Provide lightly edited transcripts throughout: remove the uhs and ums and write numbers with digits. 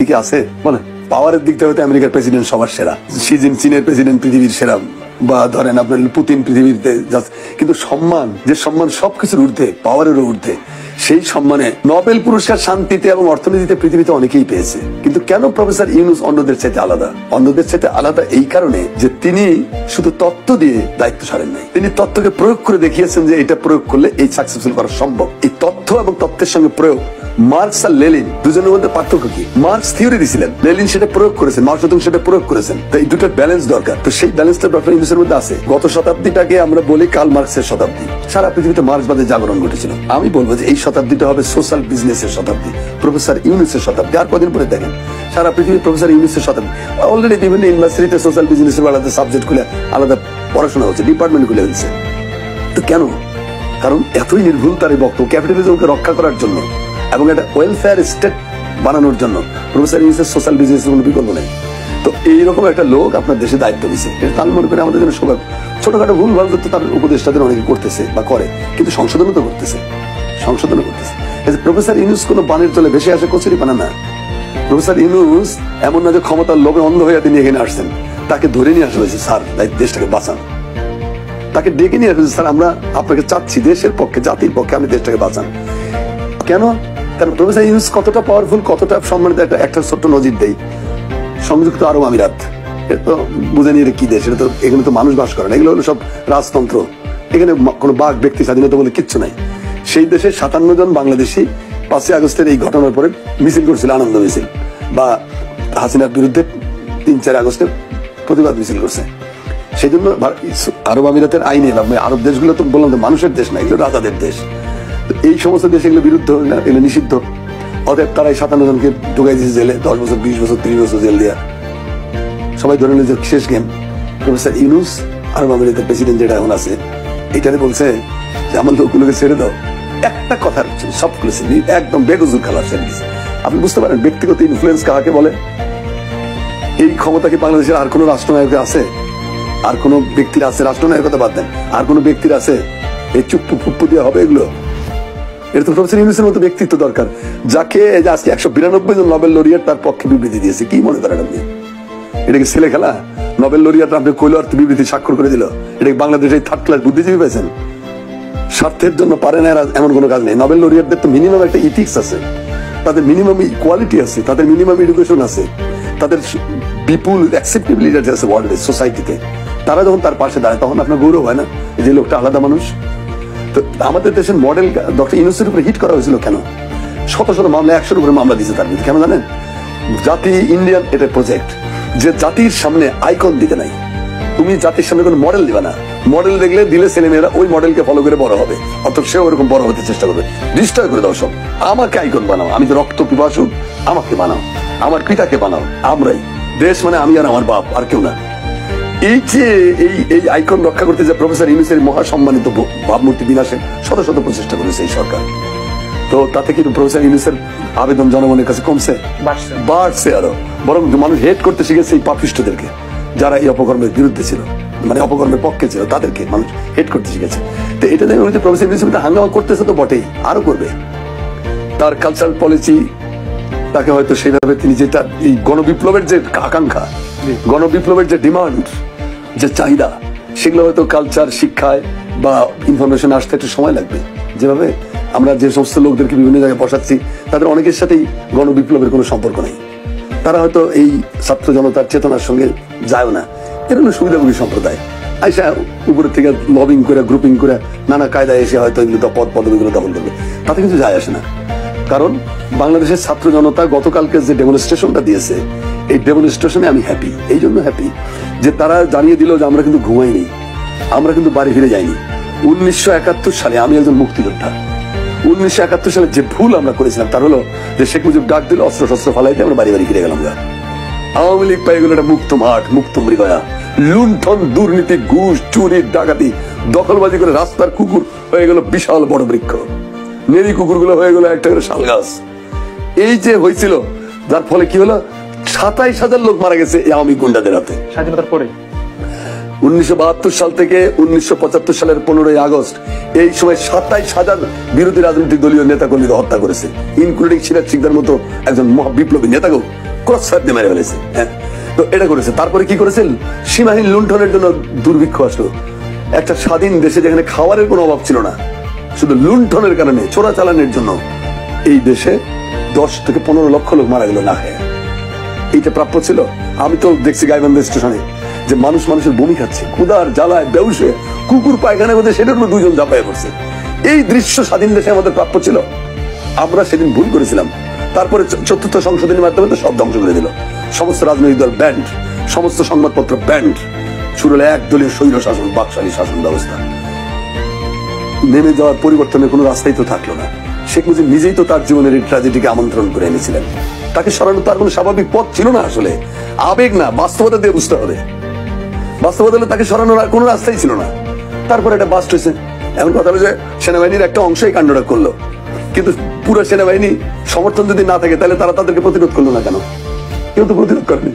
কি আছে বলেন? পাওয়ারের দিক থেকে আমেরিকার প্রেসিডেন্ট সবার সেরা, শি জিনপিংয়ের প্রেসিডেন্ট পৃথিবীর সেরা, বা ধরেন আপনার পুতিন পৃথিবীতে, কিন্তু সম্মান, যে সম্মান সবকিছুর ঊর্ধ্বে, পাওয়ারেরও ঊর্ধ্বে, সেই সম্মানে নোবেল পুরস্কার শান্তিতে এবং অর্থনীতিতে পৃথিবীতে অনেকেই পেয়েছে। কিন্তু কেন প্রফেসর ইউনূস অন্যদের চাইতে আলাদা? অন্যদের চাইতে আলাদা এই কারণে যে তিনি শুধু তত্ত্ব দিয়ে দায়িত্ব সারেন নাই, তিনি তত্ত্বকে প্রয়োগ করে দেখিয়েছেন যে এটা প্রয়োগ করলে এই সাকসেসফুল করা সম্ভব। এই তথ্য এবং তত্ত্বের সঙ্গে প্রয়োগ, মার্কস আর লেনিন দুজনের মধ্যে পার্থক্য কি? মার্কস থিওরি দিয়েছিলেন, লেনিন সেটা প্রয়োগ করেছেন, মাও সেতুং সেটা প্রয়োগ করেছেন। তো এই দুটোর ব্যালেন্স দরকার। তো সেই ব্যালেন্সটা ডক্টর ইউনূসের মধ্যে আছে। গত শতাব্দীটাকে আমরা বলি কার্ল মার্কসের শতাব্দী। সারা পৃথিবীতে মার্ক্সবাদের জাগরণ ঘটেছিল। আমি বলবো যে এই শতাব্দীটা হবে সোশ্যাল বিজনেসের শতাব্দী, প্রফেসর ইউনূসের শতাব্দী। আর কদিন পরে দেখেন সারা পৃথিবী প্রফেসর ইউনূসের শতাব্দী। অলরেডি বিভিন্ন ইউনিভার্সিটিতে সোশ্যাল বিজনেসের আলাদা সাবজেক্ট খুলে আলাদা পড়াশোনা হচ্ছে, ডিপার্টমেন্ট খুলে হচ্ছে। তো কেন? কারণ এতই নির্ভুল তার এই বক্তব্য, ক্যাপিটালিজমকে রক্ষা করার জন্য এবং একটা ওয়েলফেয়ার স্টেট বানানোর জন্য প্রফেসর ইউনূসের সোশ্যাল বিজনেসের কোনো বিকল্প নেই। তো এইরকম একটা লোক আপনার দেশে দায়িত্ব দিচ্ছে, এটা তার মনে করে আমাদের জন্য সৌভাগ্য। ছোটখাটো ভুল ভাল তো তার উপদেষ্টাদের অনেকে করতেছে বা করে, কিন্তু সংশোধনও তো করতেছে, সংশোধনও করতেছে। প্রফেসর ইউনূস কোনো বানের জলে ভেসে আসে কচুরি পানা না। প্রফেসর ইউনূস এমন না যে ক্ষমতার লোভে অন্ধ হয়ে তিনি এখানে আসছেন। তাকে ধরে নিয়ে আসা হয়েছে, স্যার দেশটাকে বাঁচান। তাকে ডেকে নিয়ে আসা হয়েছে, স্যার আমরা আপনাকে চাচ্ছি দেশের পক্ষে, জাতির পক্ষে আপনি দেশটাকে বাঁচান। কেন? কারণ প্রফেসর ইউনূস কতটা পাওয়ারফুল, কতটা সম্মানিত। একটা ছোট্ট নজির দেই, সংযুক্ত আরব আমিরাত, তো বুঝে নিয়ে কি দেশ, এটা তো এখানে তো মানুষ বাস করে না, এগুলো হলো সব রাজতন্ত্র। এখানে কোনো বাক ব্যক্তি স্বাধীনতা বলে কিচ্ছু নাই। সেই দেশে 57 জন বাংলাদেশি 5ই আগস্টের এই ঘটনার পরে মিছিল করছিল, আনন্দ মিছিল, বা হাসিনার বিরুদ্ধে 3-4 আগস্টে প্রতিবাদ মিছিল করছে। সেই জন্য আরব আমিরাতের আইনে, আরব দেশগুলো তো বললাম মানুষের দেশ না, এগুলো রাজাদের দেশ। এই সমস্ত দেশে এগুলো বিরুদ্ধ, এগুলো নিষিদ্ধ। অতএব তারা 57 জনকে ঢুকাই দিয়েছে জেলে, 10 বছর, 20 বছর, 30 বছর জেল দিয়া। সবাই ধরে নিল যে শেষ গেম। প্রফেসর ইউনূস আরব আমিরাতের প্রেসিডেন্ট যেটা এখন আছে, এটারে বলছে যে আমার লোকগুলোকে ছেড়ে দাও। একটা কথার সব খুলেছে, একদম বেগজুর খেলা ছেড়ে দিয়েছে। আপনি বুঝতে পারেন ব্যক্তিগত ইনফ্লুয়েন্স কাকে বলে? এই ক্ষমতা কি বাংলাদেশের আর কোন রাষ্ট্রনায়ক আছে? আর কোন ব্যক্তির আছে? রাষ্ট্রনায়কের কথা বাদ দেন, আর কোন ব্যক্তির আছে? এই চুপ্পু ফুপ্পু দিয়ে হবে এগুলো? এটা তো প্রফেসর ইউনূসের মতো ব্যক্তিত্ব দরকার, যাকে আজকে 192 জন নোবেল লরিয়েট তার পক্ষে বিবৃতি দিয়েছে। কি মনে করেন আপনি? এটা কি ছেলে খেলা? নোবেল লরিয়েট আপনি কইল আর বিবৃতি স্বাক্ষর করে দিল। এটা বাংলাদেশে থার্ড ক্লাস বুদ্ধিজীবী পেয়েছেন? স্বার্থের জন্য পারে না এমন কোনো কাজ নেই। নোবেল লরিয়েটদের তো মিনিমাম একটা ইথিক্স আছে, তাদের মিনিমাম ইকুয়ালিটি আছে, তাদের মিনিমাম এডুকেশন আছে, তাদের বিপুল অ্যাকসেপ্টেবিলিটি আছে ওয়ার্ল্ড সোসাইটিতে। তারা যখন তার পাশে দাঁড়ায় তখন আপনার গৌরব হয় না যে লোকটা আলাদা মানুষ? তো আমাদের দেশের মডেল ডক্টর ইউনূসের উপরে হিট করা হয়েছিল কেন? শত শত মামলা, 100-এর উপরে মামলা দিয়েছে তার বিরুদ্ধে। কেন জানেন? জাতি ইন্ডিয়ান এটা প্রজেক্ট, যে জাতির সামনে আইকন দিতে নাই। তুমি জাতির সামনে কোনো মডেল দিবে না। মডেল দেখলে দিলে ছেলেমেয়েরা ওই মডেলকে ফলো করে বড় হবে, অথচ সেও ওরকম বড় হতে চেষ্টা করবে। ডিস্ট্রয় করে দাও সব। আমাকে আইকন বানাও, আমি তো রক্ত পিপাসু, আমাকে বানাও, আমার পিতাকে বানাও। আমরাই দেশ, মানে আমি আর আমার বাপ, আর কেউ না। এই যে এই আইকন রক্ষা করতে যে প্রফেসর ইউনূসের মহাসম্মানিত ভাবমূর্তি বিনাশে শত শত প্রচেষ্টা করেছে এই সরকার। তো তাতে কিন্তু প্রফেসর ইউনূসের আবেদন জনগণের কাছে কমছে? বাড়ছে আরো। বরং মানুষ হেট করতে শিখেছে এই পাপিষ্ঠদেরকে, যারা এই অপকর্মের বিরুদ্ধে ছিল, মানে অপকর্মের পক্ষে ছিল, তাদেরকে মানুষ হেট করতে শিখেছে। তো এটা দেখে মনে হচ্ছে প্রফেসর ইউনূস হাঙ্গামা করতেছে, তো বটেই, আরো করবে। তার কালচারাল পলিসি, তাকে হয়তো সেইভাবে তিনি যেটা এই গণবিপ্লবের যে আকাঙ্ক্ষা, গণবিপ্লবের যে ডিমান্ড, যে চাহিদা, সেগুলো হয়তো কালচার, শিক্ষায় বা ইনফরমেশন আসতে একটু সময় লাগবে। যেভাবে আমরা যে সমস্ত লোকদেরকে বিভিন্ন জায়গায় বসাচ্ছি, তাদের অনেকের সাথেই গণবিপ্লবের কোনো সম্পর্ক নেই। তারা হয়তো এই ছাত্র জনতার চেতনার সঙ্গে যায় না। এটা হলো সুবিধাভোগী সম্প্রদায়, আইসা উপরের থেকে লবিং করে, গ্রুপিং করে, নানা কায়দায় এসে হয়তো এগুলো পদবিগুলো দখল করবে। তাতে কিন্তু যায় আসে না। কারণ বাংলাদেশের ছাত্র জনতা গতকালকে যে ডেমনস্ট্রেশনটা দিয়েছে, এই ডেমনস্ট্রেশনে আমি হ্যাপি। এই জন্য হ্যাপি যে তারা জানিয়ে দিল যে আমরা কিন্তু ঘুমাইনি, আমরা কিন্তু বাড়ি ফিরে যাইনি। 1971 সালে আমি একজন মুক্তিযোদ্ধা। 1971 সালে যে ভুল আমরা করেছিলাম তার হলো যে শেখ মুজিব ডাক দিল অস্ত্র শস্ত্র ফালাইতে আমরা বাড়ি বাড়ি ফিরে গেলাম। আওয়ামী লীগ পাই গেল একটা মুক্ত মাঠ, মুক্ত মৃগয়া। লুণ্ঠন, দুর্নীতি, ঘুষ, চুরি, ডাকাতি, দখলবাজি করে রাস্তার কুকুর হয়ে গেল বিশাল বড় বৃক্ষ, নেরি কুকুরগুলো হয়ে গেল একটা করে শাল গাছ। এই যে হয়েছিল, যার ফলে কি হলো, 27,000 লোক মারা গেছে এই আওয়ামী গুন্ডাদের হাতে স্বাধীনতার পরে। 1972 সাল থেকে 1975 সালের 15ই আগস্ট, এই সময় 27,000 বিরোধী রাজনৈতিক দলীয় নেতা কর্মীকে হত্যা করেছে, ইনক্লুডিং সিরাজ শিকদার মতো একজন মহা বিপ্লবী নেতাকেও ক্রস ফায়ার দিয়ে মেরে ফেলেছে। হ্যাঁ, তো এটা করেছে। তারপরে কি করেছেন, সীমাহীন লুণ্ঠনের জন্য দুর্ভিক্ষ আসলো। একটা স্বাধীন দেশে যেখানে খাবারের কোনো অভাব ছিল না, শুধু লুণ্ঠনের কারণে, চোরাচালানের জন্য এই দেশে 10 থেকে 15 লক্ষ লোক মারা গেল না খেয়ে। এইটা প্রাপ্য ছিল? আমি তো দেখছি গাইবান্ধা স্টেশনে যে মানুষের বমি খাচ্ছে, ক্ষুধার জ্বালায় বেউসে, কুকুর পায়খানা করতে, সেটার উপর 2 জন ঝাঁপায় পড়ছে। এই দৃশ্য স্বাধীন দেশে আমাদের প্রাপ্য ছিল? আমরা সেদিন ভুল করেছিলাম। তারপরে 4th সংশোধনীর মাধ্যমে তো সব ধ্বংস করে দিল। সমস্ত রাজনৈতিক দল ব্যান্ড, সমস্ত সংবাদপত্র ব্যান্ড, শুরু হলো একদলীয় স্বৈর শাসন, বাকশালী শাসন ব্যবস্থা। নেমে যাওয়ার পরিবর্তনের কোনো রাস্তাই তো থাকলো না। শেখ মুজিব নিজেই তো তার জীবনের এই ট্র্যাজেডিকে আমন্ত্রণ করে এনেছিলেন। তাকে সরানো তার কোনো স্বাভাবিক পথ ছিল না। আসলে আবেগ না, বাস্তবতা দিয়ে বুঝতে হবে। বাস্তবতা হলে তাকে সরানোর আর কোনো রাস্তাই ছিল না। তারপরে এটা বাস্ট হয়েছে। এমন কথা হলো যে সেনাবাহিনীর একটা অংশই কাণ্ডটা করলো, কিন্তু পুরো সেনাবাহিনী সমর্থন যদি না থাকে তাহলে তারা তাদেরকে প্রতিরোধ করলো না কেন? কেউ তো প্রতিরোধ করেনি।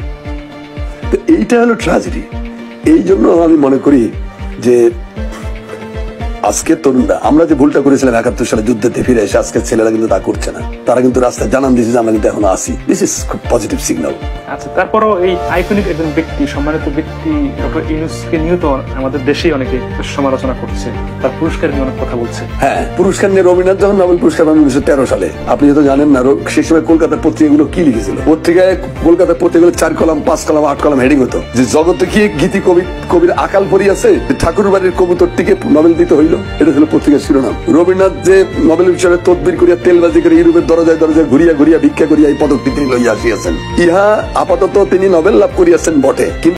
তো এইটা হলো ট্র্যাজেডি। এই জন্য আমি মনে করি যে আজকের তরুণরা, আমরা যে ভুলটা করেছিলাম 71 সালে যুদ্ধে ফিরে এসে, আজকের ছেলেরা কিন্তু তা করছে না। তারা কিন্তু রাস্তায় জানান দিয়েছে যে আমরা কিন্তু এখনো আসি। দিস ইজ খুব পজিটিভ সিগন্যাল। আচ্ছা, তারপরও এই আইকনিক একজন ব্যক্তি, সম্মানিত ব্যক্তি ডক্টর ইউনূসকে নিয়ে তো আমাদের দেশেই অনেকে সমালোচনা করছে, তার পুরস্কার নিয়ে অনেক কথা বলছে। হ্যাঁ, পুরস্কার নিয়ে রবীন্দ্রনাথ যখন নোবেল পুরস্কার পান 1913 সালে, আপনি হয়তো জানেন না, সেই সময় কলকাতার পত্রিকাগুলো কি লিখেছিল। পত্রিকায়, কলকাতার পত্রিকাগুলো 4 কলাম, 5 কলাম, 8 কলাম হেডিং হতো যে জগতে কি গীতি কবির আকাল পড়ি আছে, ঠাকুর বাড়ির কবুতরটিকে নোবেল দিতে হইলো। এটা ছিল পত্রিকার শিরোনাম। রবীন্দ্রনাথ যে নোবেল বিষয়ে তদবির করিয়া, তেলবাজি করে, ইউরোপের দরজায় দরজায় ঘুরিয়া ঘুরিয়া ভিক্ষা করিয়া এই পদকটি তিনি লইয়া আসিয়াছেন। ইহা আপাতত তিনি নোবেল লাভ করিয়াছেন বটে, কিন্তু